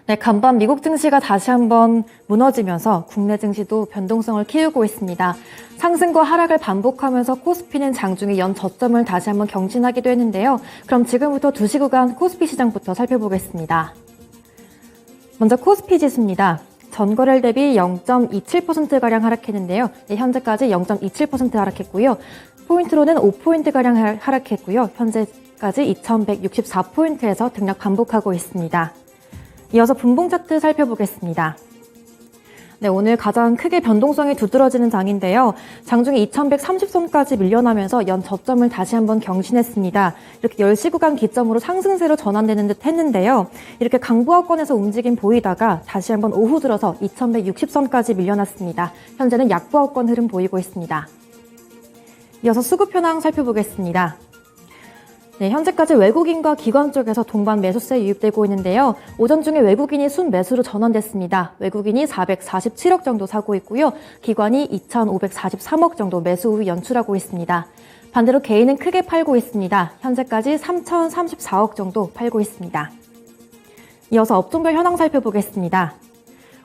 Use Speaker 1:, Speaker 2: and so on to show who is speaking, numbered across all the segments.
Speaker 1: 네, 간밤 미국 증시가 다시 한번 무너지면서 국내 증시도 변동성을 키우고 있습니다. 상승과 하락을 반복하면서 코스피는 장중에 연 저점을 다시 한번 경신하기도 했는데요. 그럼 지금부터 2시 구간 코스피 시장부터 살펴보겠습니다. 먼저 코스피 지수입니다. 전거래일 대비 0.27%가량 하락했는데요. 네, 현재까지 0.27% 하락했고요. 포인트로는 5포인트가량 하락했고요. 현재까지 2164포인트에서 등락 반복하고 있습니다. 이어서 분봉 차트 살펴보겠습니다. 네, 오늘 가장 크게 변동성이 두드러지는 장인데요. 장중에 2130선까지 밀려나면서 연 저점을 다시 한번 경신했습니다. 이렇게 10시 구간 기점으로 상승세로 전환되는 듯 했는데요. 이렇게 강보합권에서 움직임 보이다가 다시 한번 오후 들어서 2160선까지 밀려났습니다. 현재는 약보합권 흐름 보이고 있습니다. 이어서 수급 현황 살펴보겠습니다. 네, 현재까지 외국인과 기관 쪽에서 동반 매수세 유입되고 있는데요. 오전 중에 외국인이 순매수로 전환됐습니다. 외국인이 447억 정도 사고 있고요. 기관이 2,543억 정도 매수 우위 연출하고 있습니다. 반대로 개인은 크게 팔고 있습니다. 현재까지 3,034억 정도 팔고 있습니다. 이어서 업종별 현황 살펴보겠습니다.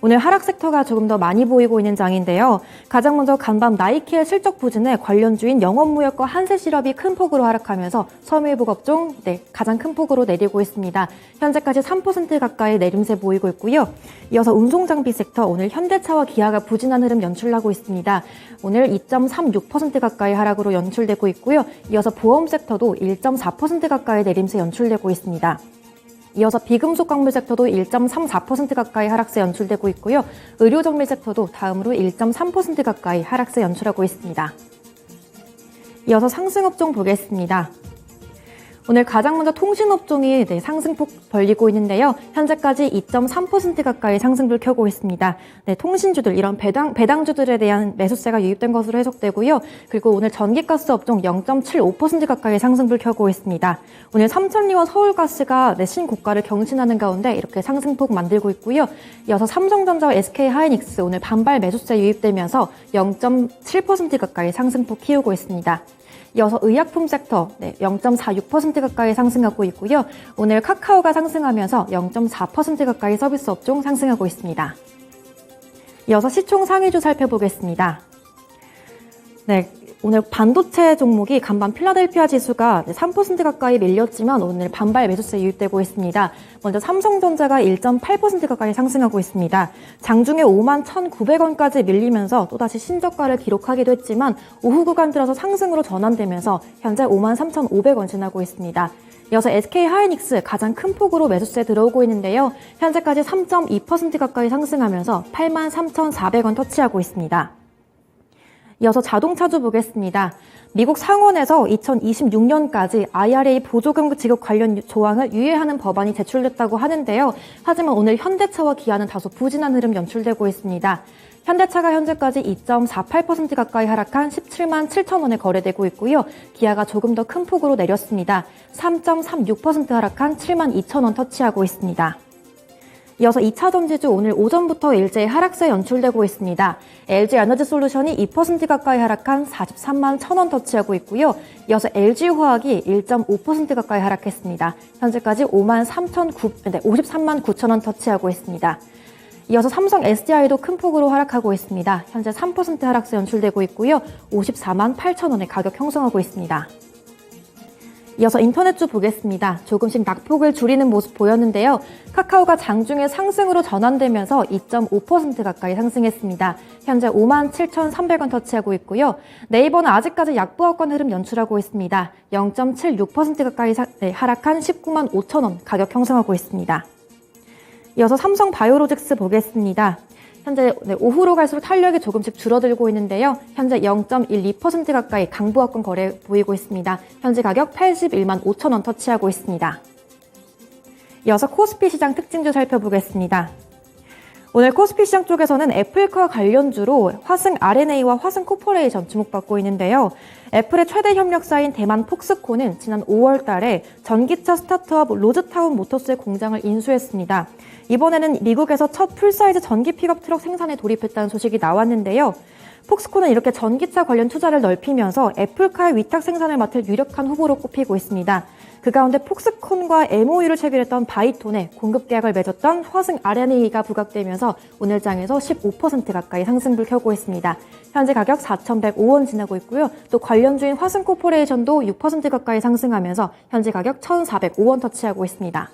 Speaker 1: 오늘 하락 섹터가 조금 더 많이 보이고 있는 장인데요. 가장 먼저 간밤 나이키의 실적 부진에 관련주인 영업무역과 한세실업이 큰 폭으로 하락하면서 섬유회복 업종 가장 큰 폭으로 내리고 있습니다. 현재까지 3% 가까이 내림세 보이고 있고요. 이어서 운송장비 섹터 오늘 현대차와 기아가 부진한 흐름 연출하고 있습니다. 오늘 2.36% 가까이 하락으로 연출되고 있고요. 이어서 보험 섹터도 1.4% 가까이 내림세 연출되고 있습니다. 이어서 비금속 광물 섹터도 1.34% 가까이 하락세 연출되고 있고요. 의료정밀 섹터도 다음으로 1.3% 가까이 하락세 연출하고 있습니다. 이어서 상승업종 보겠습니다. 오늘 가장 먼저 통신업종이 상승폭 벌리고 있는데요. 현재까지 2.3% 가까이 상승불 켜고 있습니다. 네, 통신주들, 이런 배당주들에 대한 매수세가 유입된 것으로 해석되고요. 그리고 오늘 전기가스 업종 0.75% 가까이 상승불 켜고 있습니다. 오늘 삼천리와 서울가스가 신고가를 경신하는 가운데 이렇게 상승폭 만들고 있고요. 이어서 삼성전자와 SK하이닉스 오늘 반발 매수세 유입되면서 0.7% 가까이 상승폭 키우고 있습니다. 이어서 의약품 섹터 0.46% 가까이 상승하고 있고요. 오늘 카카오가 상승하면서 0.4% 가까이 서비스 업종 상승하고 있습니다. 이어서 시총 상위주 살펴보겠습니다. 네, 오늘 반도체 종목이 간밤 필라델피아 지수가 3% 가까이 밀렸지만 오늘 반발 매수세 유입되고 있습니다. 먼저 삼성전자가 1.8% 가까이 상승하고 있습니다. 장중에 51,900원까지 밀리면서 또다시 신저가를 기록하기도 했지만 오후 구간 들어서 상승으로 전환되면서 현재 53,500원 지나고 있습니다. 이어서 SK하이닉스 가장 큰 폭으로 매수세 들어오고 있는데요. 현재까지 3.2% 가까이 상승하면서 83,400원 터치하고 있습니다. 이어서 자동차주 보겠습니다. 미국 상원에서 2026년까지 IRA 보조금 지급 관련 조항을 유예하는 법안이 제출됐다고 하는데요. 하지만 오늘 현대차와 기아는 다소 부진한 흐름 연출되고 있습니다. 현대차가 현재까지 2.48% 가까이 하락한 17만 7천 원에 거래되고 있고요. 기아가 조금 더 큰 폭으로 내렸습니다. 3.36% 하락한 7만 2천 원 터치하고 있습니다. 이어서 2차 전지주 오늘 오전부터 일제히 하락세 연출되고 있습니다. LG에너지솔루션이 2% 가까이 하락한 43만 1,000원 터치하고 있고요. 이어서 LG화학이 1.5% 가까이 하락했습니다. 현재까지 53만 9,000원 터치하고 있습니다. 이어서 삼성 SDI도 큰 폭으로 하락하고 있습니다. 현재 3% 하락세 연출되고 있고요. 54만 8,000원에 가격 형성하고 있습니다. 이어서 인터넷주 보겠습니다. 조금씩 낙폭을 줄이는 모습 보였는데요. 카카오가 장중에 상승으로 전환되면서 2.5% 가까이 상승했습니다. 현재 57,300원 터치하고 있고요. 네이버는 아직까지 약보합권 흐름 연출하고 있습니다. 0.76% 가까이 하락한 19만 5천원 가격 형성하고 있습니다. 이어서 삼성 바이오로직스 보겠습니다. 현재 오후로 갈수록 탄력이 조금씩 줄어들고 있는데요. 현재 0.12% 가까이 강보합권 거래 보이고 있습니다. 현재 가격 81만 5천원 터치하고 있습니다. 이어서 코스피 시장 특징주 살펴보겠습니다. 오늘 코스피 시장 쪽에서는 애플과 관련주로 화승 R&A와 화승 코퍼레이션 주목받고 있는데요. 애플의 최대 협력사인 대만 폭스콘은 지난 5월 달에 전기차 스타트업 로즈타운 모터스의 공장을 인수했습니다. 이번에는 미국에서 첫 풀사이즈 전기 픽업 트럭 생산에 돌입했다는 소식이 나왔는데요. 폭스콘은 이렇게 전기차 관련 투자를 넓히면서 애플카의 위탁 생산을 맡을 유력한 후보로 꼽히고 있습니다. 그 가운데 폭스콘과 MOU를 체결했던 바이톤에 공급 계약을 맺었던 화승 R&A가 부각되면서 오늘 장에서 15% 가까이 상승불 켜고 있습니다. 현재 가격 4,105원 지나고 있고요. 또 관련주인 화승코퍼레이션도 6% 가까이 상승하면서 현재 가격 1,405원 터치하고 있습니다.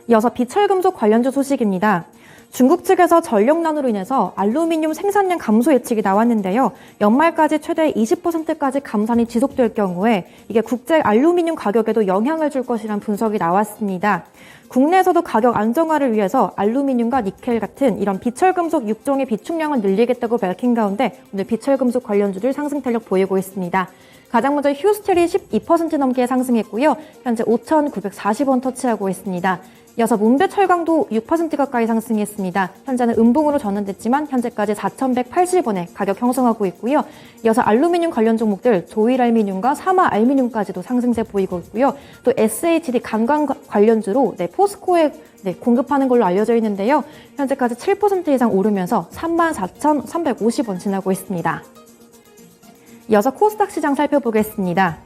Speaker 1: 이어서 비철금속 관련주 소식입니다. 중국 측에서 전력난으로 인해서 알루미늄 생산량 감소 예측이 나왔는데요. 연말까지 최대 20%까지 감산이 지속될 경우에 이게 국제 알루미늄 가격에도 영향을 줄 것이라는 분석이 나왔습니다. 국내에서도 가격 안정화를 위해서 알루미늄과 니켈 같은 이런 비철금속 6종의 비축량을 늘리겠다고 밝힌 가운데 오늘 비철금속 관련주들 상승 탄력 보이고 있습니다. 가장 먼저 휴스텔이 12% 넘게 상승했고요. 현재 5,940원 터치하고 있습니다. 이어서 문배철강도 6% 가까이 상승했습니다. 현재는 음봉으로 전환됐지만 현재까지 4,180원에 가격 형성하고 있고요. 이어서 알루미늄 관련 종목들 조일알미늄과 사마알미늄까지도 상승세 보이고 있고요. 또 SHD 관광 관련주로 포스코에 공급하는 걸로 알려져 있는데요. 현재까지 7% 이상 오르면서 34,350원 지나고 있습니다. 이어서 코스닥 시장 살펴보겠습니다.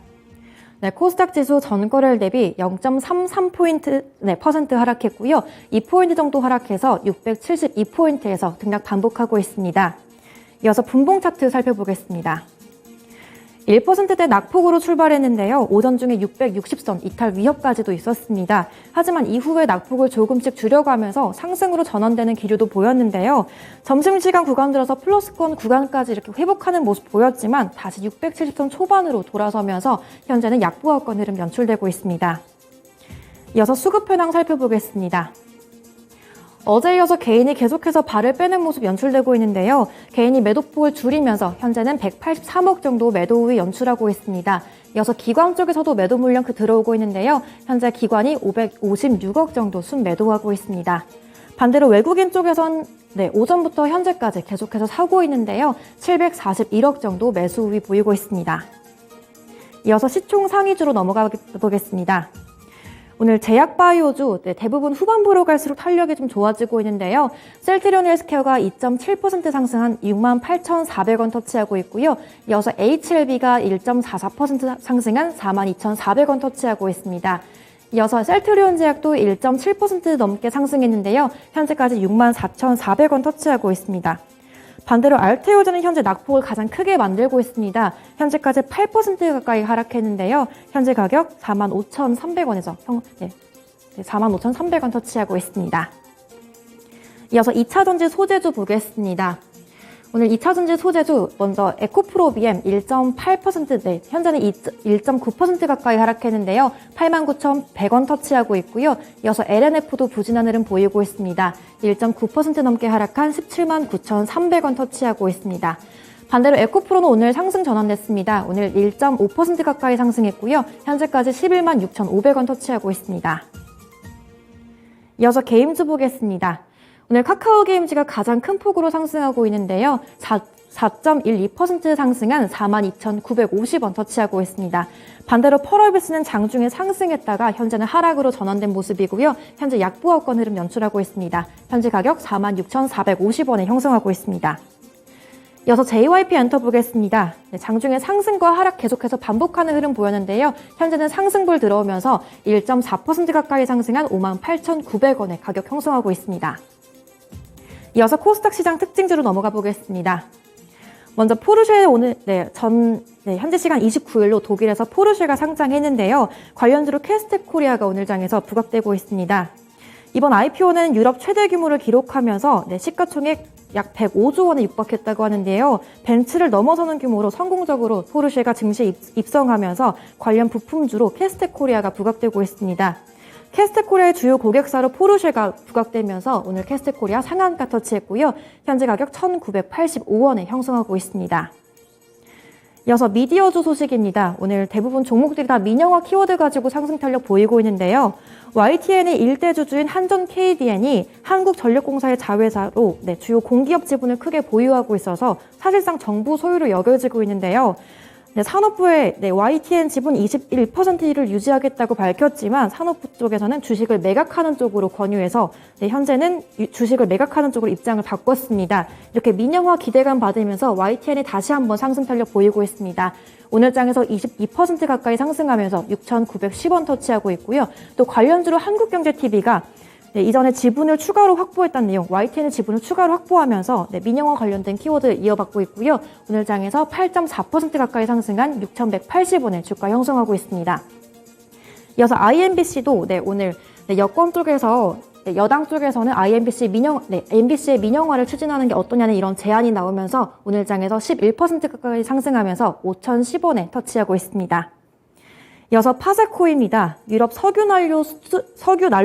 Speaker 1: 코스닥 지수 전거래일 대비 0.33% 하락했고요. 2포인트 정도 하락해서 672포인트에서 등락 반복하고 있습니다. 이어서 분봉 차트 살펴보겠습니다. 1%대 낙폭으로 출발했는데요. 오전 중에 660선 이탈 위협까지도 있었습니다. 하지만 이후에 낙폭을 조금씩 줄여가면서 상승으로 전환되는 기류도 보였는데요. 점심시간 구간 들어서 플러스권 구간까지 이렇게 회복하는 모습 보였지만 다시 670선 초반으로 돌아서면서 현재는 약보합권 흐름 연출되고 있습니다. 이어서 수급 현황 살펴보겠습니다. 어제에 이어서 개인이 계속해서 발을 빼는 모습 연출되고 있는데요. 개인이 매도폭을 줄이면서 현재는 183억 정도 매도 우위 연출하고 있습니다. 이어서 기관 쪽에서도 매도 물량 들어오고 있는데요. 현재 기관이 556억 정도 순매도하고 있습니다. 반대로 외국인 쪽에선 오전부터 현재까지 계속해서 사고 있는데요. 741억 정도 매수 우위 보이고 있습니다. 이어서 시총 상위주로 넘어가 보겠습니다. 오늘 제약바이오주 대부분 후반부로 갈수록 탄력이 좀 좋아지고 있는데요. 셀트리온 헬스케어가 2.7% 상승한 68,400원 터치하고 있고요. 이어서 HLB가 1.44% 상승한 42,400원 터치하고 있습니다. 이어서 셀트리온 제약도 1.7% 넘게 상승했는데요. 현재까지 64,400원 터치하고 있습니다. 반대로 알테오즈는 현재 낙폭을 가장 크게 만들고 있습니다. 현재까지 8% 가까이 하락했는데요. 현재 가격 45,300원에서 45,300원 터치하고 있습니다. 이어서 2차전지 소재주 보겠습니다. 오늘 2차전지 소재주 먼저 에코프로비엠 1.8%, 현재는 1.9% 가까이 하락했는데요. 89,100원 터치하고 있고요. 이어서 LNF도 부진한 흐름 보이고 있습니다. 1.9% 넘게 하락한 179,300원 터치하고 있습니다. 반대로 에코프로는 오늘 상승 전환됐습니다. 오늘 1.5% 가까이 상승했고요. 현재까지 116,500원 터치하고 있습니다. 이어서 게임즈 보겠습니다. 오늘 카카오 게임즈가 가장 큰 폭으로 상승하고 있는데요. 4.12% 상승한 42,950원 터치하고 있습니다. 반대로 펄어비스는 장중에 상승했다가 현재는 하락으로 전환된 모습이고요. 현재 약보합권 흐름 연출하고 있습니다. 현재 가격 46,450원에 형성하고 있습니다. 이어서 JYP 엔터 보겠습니다. 장중에 상승과 하락 계속해서 반복하는 흐름 보였는데요. 현재는 상승불 들어오면서 1.4% 가까이 상승한 58,900원에 가격 형성하고 있습니다. 이어서 코스닥 시장 특징주로 넘어가 보겠습니다. 먼저 포르쉐 오늘 현재 시간 29일로 독일에서 포르쉐가 상장했는데요. 관련주로 캐스텍 코리아가 오늘 장에서 부각되고 있습니다. 이번 IPO는 유럽 최대 규모를 기록하면서 시가총액 약 105조 원에 육박했다고 하는데요. 벤츠를 넘어서는 규모로 성공적으로 포르쉐가 증시에 입성하면서 관련 부품주로 캐스텍 코리아가 부각되고 있습니다. 캐스텍 코리아의 주요 고객사로 포르쉐가 부각되면서 오늘 캐스텍 코리아 상한가 터치했고요. 현재 가격 1,985원에 형성하고 있습니다. 이어서 미디어주 소식입니다. 오늘 대부분 종목들이 다 민영화 키워드 가지고 상승 탄력 보이고 있는데요. YTN의 일대 주주인 한전 KDN이 한국전력공사의 자회사로 주요 공기업 지분을 크게 보유하고 있어서 사실상 정부 소유로 여겨지고 있는데요. 네, 산업부의 YTN 지분 21%를 유지하겠다고 밝혔지만 산업부 쪽에서는 주식을 매각하는 쪽으로 권유해서 현재는 주식을 매각하는 쪽으로 입장을 바꿨습니다. 이렇게 민영화 기대감 받으면서 YTN이 다시 한번 상승 탄력 보이고 있습니다. 오늘 장에서 22% 가까이 상승하면서 6,910원 터치하고 있고요. 또 관련주로 한국경제TV가 이전에 지분을 추가로 확보했다는 내용, YTN의 지분을 추가로 확보하면서 민영화 관련된 키워드 이어받고 있고요. 오늘 장에서 8.4% 가까이 상승한 6,180원에 주가 형성하고 있습니다. 이어서 IMBC도 오늘 여권 쪽에서 여당 쪽에서는 MBC의 민영화를 추진하는 게 어떠냐는 이런 제안이 나오면서 오늘 장에서 11% 가까이 상승하면서 5,010원에 터치하고 있습니다. 이어서 파세코입니다. 유럽 석유 난로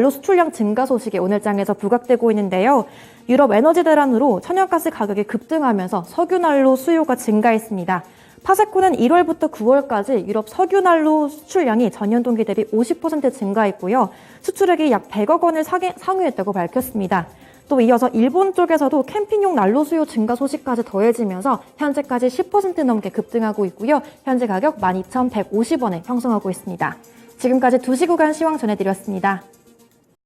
Speaker 1: 수출량 증가 소식이 오늘 장에서 부각되고 있는데요. 유럽 에너지 대란으로 천연가스 가격이 급등하면서 석유 난로 수요가 증가했습니다. 파세코는 1월부터 9월까지 유럽 석유 난로 수출량이 전년 동기 대비 50% 증가했고요. 수출액이 약 100억 원을 상회했다고 밝혔습니다. 또 이어서 일본 쪽에서도 캠핑용 난로 수요 증가 소식까지 더해지면서 현재까지 10% 넘게 급등하고 있고요. 현재 가격 12,150원에 형성하고 있습니다. 지금까지 2시 구간 시황 전해드렸습니다.